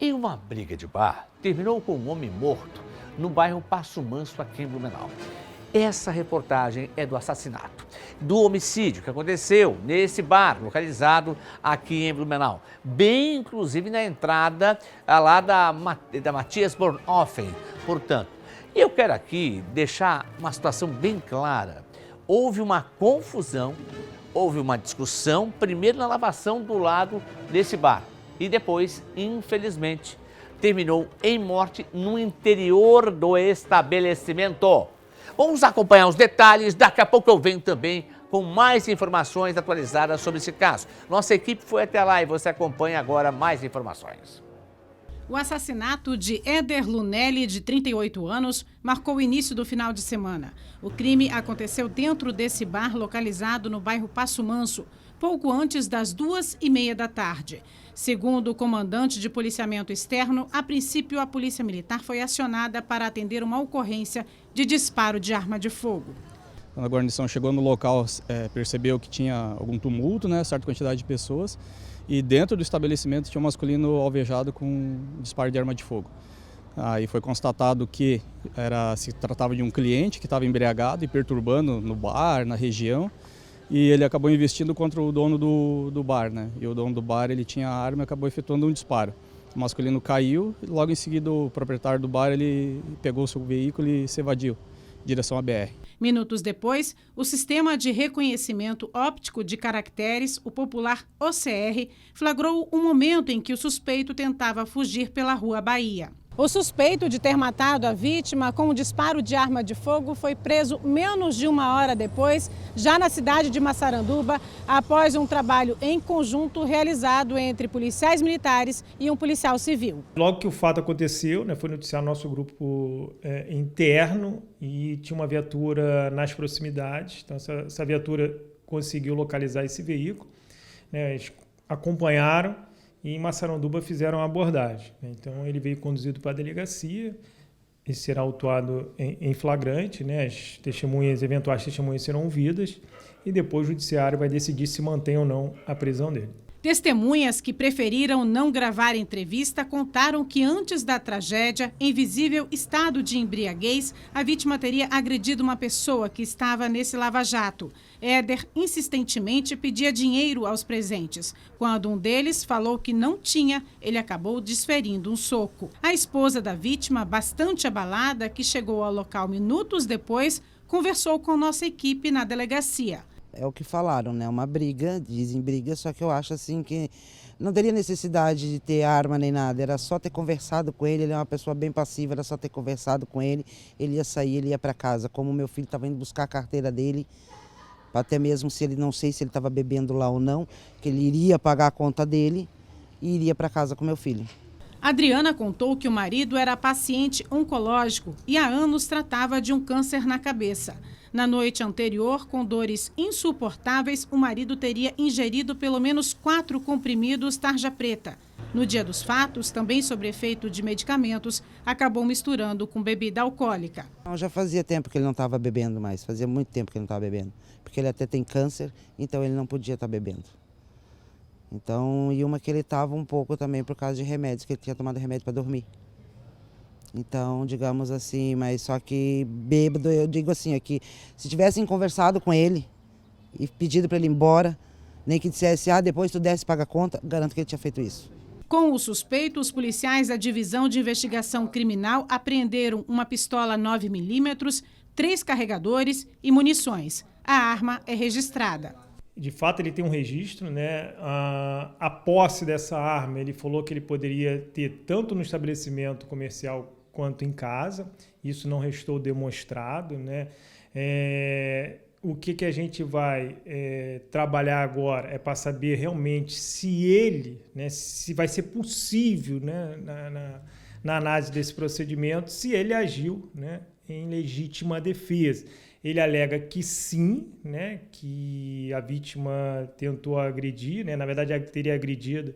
E uma briga de bar terminou com um homem morto no bairro Passo Manso, aqui em Blumenau. Essa reportagem é do assassinato, do homicídio que aconteceu nesse bar, localizado aqui em Blumenau. Bem, inclusive, na entrada lá da Matias Bornhofen, portanto. E eu quero aqui deixar uma situação bem clara. Houve uma confusão, houve uma discussão, primeiro na lavação do lado desse bar. E depois, infelizmente, terminou em morte no interior do estabelecimento. Vamos acompanhar os detalhes, daqui a pouco eu venho também com mais informações atualizadas sobre esse caso. Nossa equipe foi até lá e você acompanha agora mais informações. O assassinato de Éder Lunelli, de 38 anos, marcou o início do final de semana. O crime aconteceu dentro desse bar localizado no bairro Passo Manso, pouco antes das 2h30 da tarde. Segundo o comandante de policiamento externo, a princípio a polícia militar foi acionada para atender uma ocorrência de disparo de arma de fogo. Quando a guarnição chegou no local, percebeu que tinha algum tumulto, certa quantidade de pessoas, e dentro do estabelecimento tinha um masculino alvejado com disparo de arma de fogo. Aí foi constatado que se tratava de um cliente que estava embriagado e perturbando no bar, na região, e ele acabou investindo contra o dono do bar, E o dono do bar, ele tinha a arma e acabou efetuando um disparo. O masculino caiu e logo em seguida o proprietário do bar, ele pegou o seu veículo e se evadiu em direção à BR. Minutos depois, o Sistema de Reconhecimento Óptico de Caracteres, o popular OCR, flagrou o momento em que o suspeito tentava fugir pela Rua Bahia. O suspeito de ter matado a vítima com um disparo de arma de fogo foi preso menos de uma hora depois, já na cidade de Massaranduba, após um trabalho em conjunto realizado entre policiais militares e um policial civil. Logo que o fato aconteceu, foi noticiar nosso grupo interno e tinha uma viatura nas proximidades. Então essa viatura conseguiu localizar esse veículo, eles acompanharam e em Massaranduba fizeram a abordagem. Então ele veio conduzido para a delegacia e será autuado em flagrante, As eventuais testemunhas serão ouvidas e depois o judiciário vai decidir se mantém ou não a prisão dele. Testemunhas que preferiram não gravar entrevista contaram que antes da tragédia, em visível estado de embriaguez, a vítima teria agredido uma pessoa que estava nesse lava-jato. Éder insistentemente pedia dinheiro aos presentes. Quando um deles falou que não tinha, ele acabou desferindo um soco. A esposa da vítima, bastante abalada, que chegou ao local minutos depois, conversou com nossa equipe na delegacia. É o que falaram, uma briga, dizem briga, só que eu acho assim que não teria necessidade de ter arma nem nada, era só ter conversado com ele é uma pessoa bem passiva, era só ter conversado com ele ia sair, ele ia para casa. Como meu filho estava indo buscar a carteira dele, até mesmo se ele, não sei se ele estava bebendo lá ou não, que ele iria pagar a conta dele e iria para casa com meu filho. Adriana contou que o marido era paciente oncológico e há anos tratava de um câncer na cabeça. Na noite anterior, com dores insuportáveis, o marido teria ingerido pelo menos 4 comprimidos tarja preta. No dia dos fatos, também sob efeito de medicamentos, acabou misturando com bebida alcoólica. Já fazia tempo que ele não estava bebendo mais, fazia muito tempo que ele não estava bebendo, porque ele até tem câncer, então ele não podia estar bebendo. Então, e uma que ele estava um pouco também por causa de remédios, que ele tinha tomado remédio para dormir. Então, digamos assim, mas só que bêbado, eu digo assim, que se tivessem conversado com ele e pedido para ele ir embora, nem que dissesse, depois tu desce e paga a conta, garanto que ele tinha feito isso. Com o suspeito, os policiais da Divisão de Investigação Criminal apreenderam uma pistola 9mm, 3 carregadores e munições. A arma é registrada. De fato, ele tem um registro, A posse dessa arma, ele falou que ele poderia ter tanto no estabelecimento comercial quanto em casa. Isso não restou demonstrado, O que a gente vai trabalhar agora é para saber realmente se ele, se vai ser possível, na análise desse procedimento, se ele agiu, em legítima defesa. Ele alega que sim, que a vítima tentou agredir, na verdade teria agredido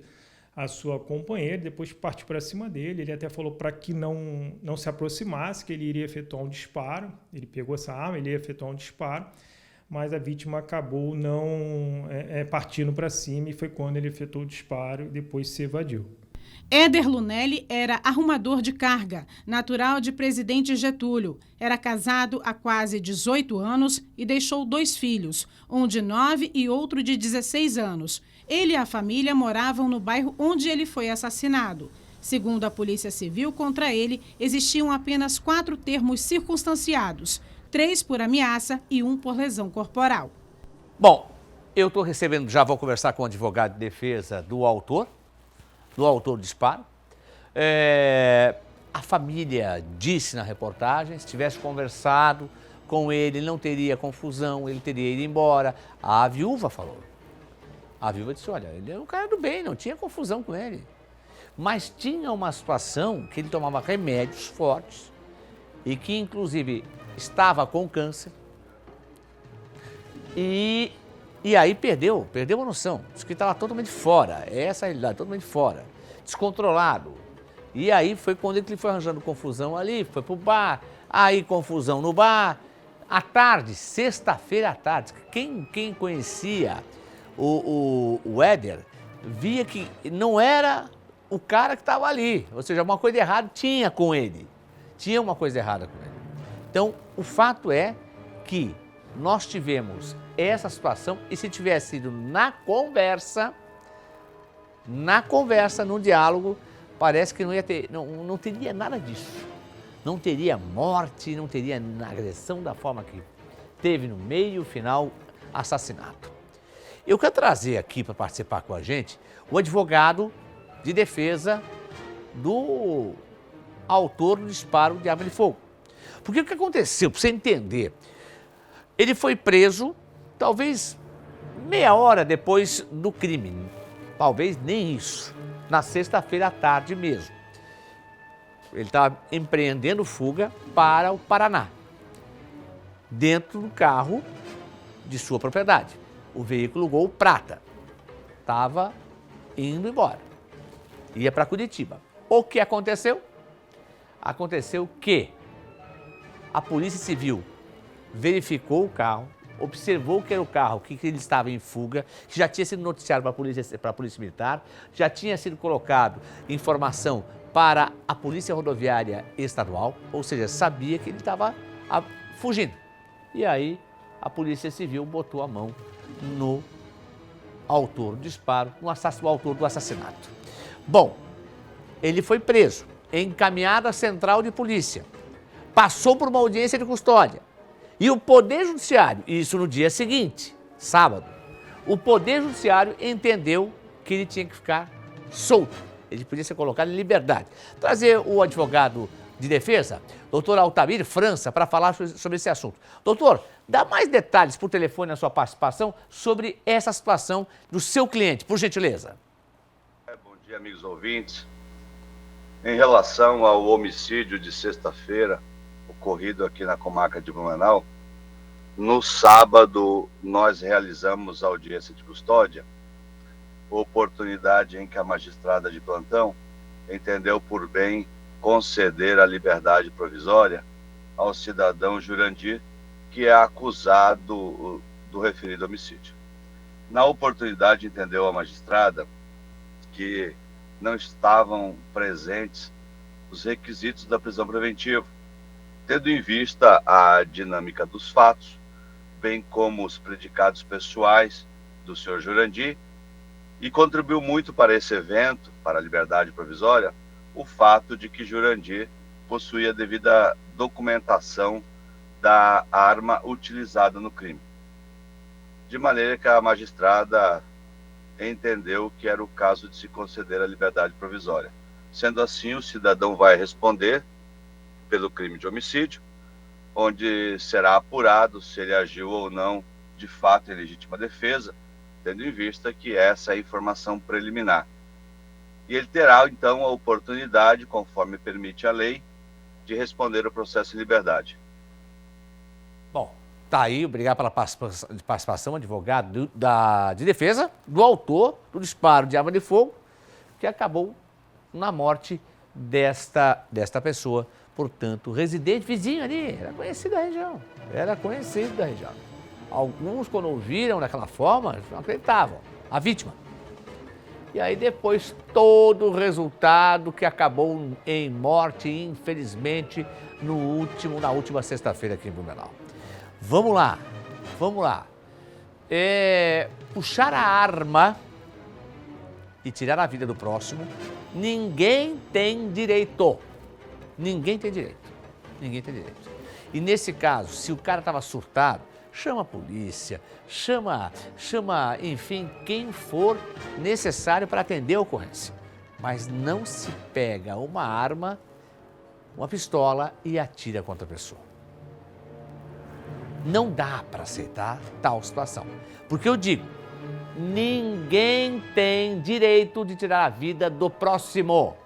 a sua companheira, depois partiu para cima dele. Ele até falou para que não se aproximasse, que ele iria efetuar um disparo. Ele pegou essa arma, ele ia efetuar um disparo, mas a vítima acabou não partindo para cima e foi quando ele efetuou o disparo e depois se evadiu. Éder Lunelli era arrumador de carga, natural de Presidente Getúlio. Era casado há quase 18 anos e deixou 2 filhos, um de 9 e outro de 16 anos. Ele e a família moravam no bairro onde ele foi assassinado. Segundo a Polícia Civil, contra ele existiam apenas 4 termos circunstanciados, 3 por ameaça e 1 por lesão corporal. Bom, eu estou recebendo, já vou conversar com o advogado de defesa do autor do disparo. A família disse na reportagem, se tivesse conversado com ele, não teria confusão, ele teria ido embora. A viúva falou. A viúva disse, olha, ele é um cara do bem, não tinha confusão com ele. Mas tinha uma situação que ele tomava remédios fortes e que, inclusive, estava com câncer. E aí perdeu a noção. Disse que estava totalmente fora, essa é a realidade, totalmente fora, descontrolado. E aí foi quando ele foi arranjando confusão ali, foi pro bar, aí confusão no bar. À tarde, sexta-feira à tarde, quem conhecia o Éder via que não era o cara que estava ali, ou seja, uma coisa errada tinha com ele, tinha uma coisa errada com ele. Então, o fato é que nós tivemos essa situação e se tivesse sido na conversa, no diálogo, parece que não teria nada disso. Não teria morte, não teria agressão da forma que teve no meio, final, assassinato. Eu quero trazer aqui para participar com a gente o advogado de defesa do autor do disparo de arma de fogo. Porque o que aconteceu, para você entender, ele foi preso talvez meia hora depois do crime, talvez nem isso, na sexta-feira à tarde mesmo. Ele estava empreendendo fuga para o Paraná, dentro do carro de sua propriedade, o veículo Gol Prata. Estava indo embora, ia para Curitiba. O que aconteceu? Aconteceu que a Polícia Civil verificou o carro, observou que era o carro que ele estava em fuga, que já tinha sido noticiado para a Polícia Militar, já tinha sido colocado informação para a Polícia Rodoviária Estadual, ou seja, sabia que ele estava fugindo. E aí a Polícia Civil botou a mão no autor do disparo, no autor do assassinato. Bom, ele foi preso, encaminhado à Central de Polícia, passou por uma audiência de custódia. E o Poder Judiciário, isso no dia seguinte, sábado, o Poder Judiciário entendeu que ele tinha que ficar solto. Ele podia ser colocado em liberdade. Trazer o advogado de defesa, doutor Altamir França, para falar sobre esse assunto. Doutor, dá mais detalhes por telefone na sua participação sobre essa situação do seu cliente, por gentileza. Bom dia, amigos ouvintes. Em relação ao homicídio de sexta-feira, ocorrido aqui na comarca de Blumenau, no sábado nós realizamos a audiência de custódia, oportunidade em que a magistrada de plantão entendeu por bem conceder a liberdade provisória ao cidadão Jurandir, que é acusado do referido homicídio. Na oportunidade entendeu a magistrada que não estavam presentes os requisitos da prisão preventiva, tendo em vista a dinâmica dos fatos, bem como os predicados pessoais do senhor Jurandir, e contribuiu muito para esse evento, para a liberdade provisória, o fato de que Jurandir possuía a devida documentação da arma utilizada no crime. De maneira que a magistrada entendeu que era o caso de se conceder a liberdade provisória. Sendo assim, o cidadão vai responder pelo crime de homicídio, onde será apurado se ele agiu ou não de fato em legítima defesa, tendo em vista que essa é a informação preliminar. E ele terá, então, a oportunidade, conforme permite a lei, de responder ao processo em liberdade. Bom, tá aí, obrigado pela participação, advogado de defesa do autor do disparo de arma de fogo, que acabou na morte desta pessoa, portanto, residente, vizinho ali, era conhecido da região. Alguns, quando ouviram daquela forma, não acreditavam. A vítima. E aí depois todo o resultado que acabou em morte, infelizmente, na última sexta-feira aqui em Blumenau. Vamos lá. Puxar a arma e tirar a vida do próximo, ninguém tem direito. Ninguém tem direito. E nesse caso, se o cara estava surtado, chama a polícia, chama, enfim, quem for necessário para atender a ocorrência. Mas não se pega uma arma, uma pistola e atira contra a pessoa. Não dá para aceitar tal situação. Porque eu digo, ninguém tem direito de tirar a vida do próximo.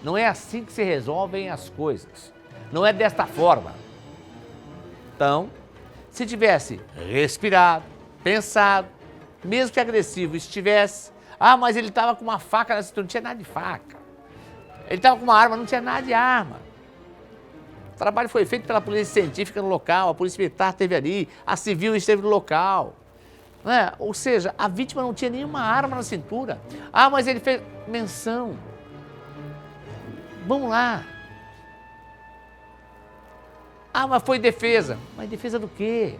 Não é assim que se resolvem as coisas. Não é desta forma. Então, se tivesse respirado, pensado, mesmo que agressivo estivesse, mas ele estava com uma faca na cintura, não tinha nada de faca. Ele estava com uma arma, não tinha nada de arma. O trabalho foi feito pela polícia científica no local, a polícia militar esteve ali, a civil esteve no local. Né? Ou seja, a vítima não tinha nenhuma arma na cintura. Mas ele fez menção. Vamos lá. Mas foi defesa. Mas defesa do quê?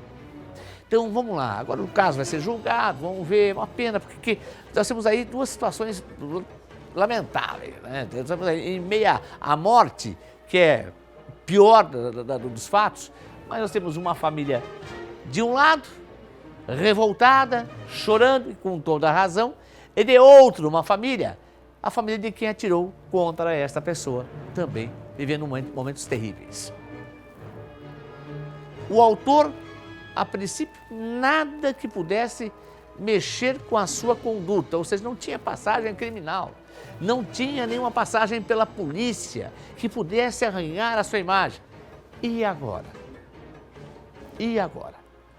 Então, vamos lá. Agora o caso vai ser julgado, vamos ver. Uma pena, porque nós temos aí duas situações lamentáveis. Né? Estamos aí em meio à morte, que é pior dos fatos, mas nós temos uma família de um lado, revoltada, chorando, e com toda a razão, e de outro, uma família, a família de quem atirou contra esta pessoa, também vivendo momentos terríveis. O autor, a princípio, nada que pudesse mexer com a sua conduta, ou seja, não tinha passagem criminal, não tinha nenhuma passagem pela polícia que pudesse arranhar a sua imagem. E agora?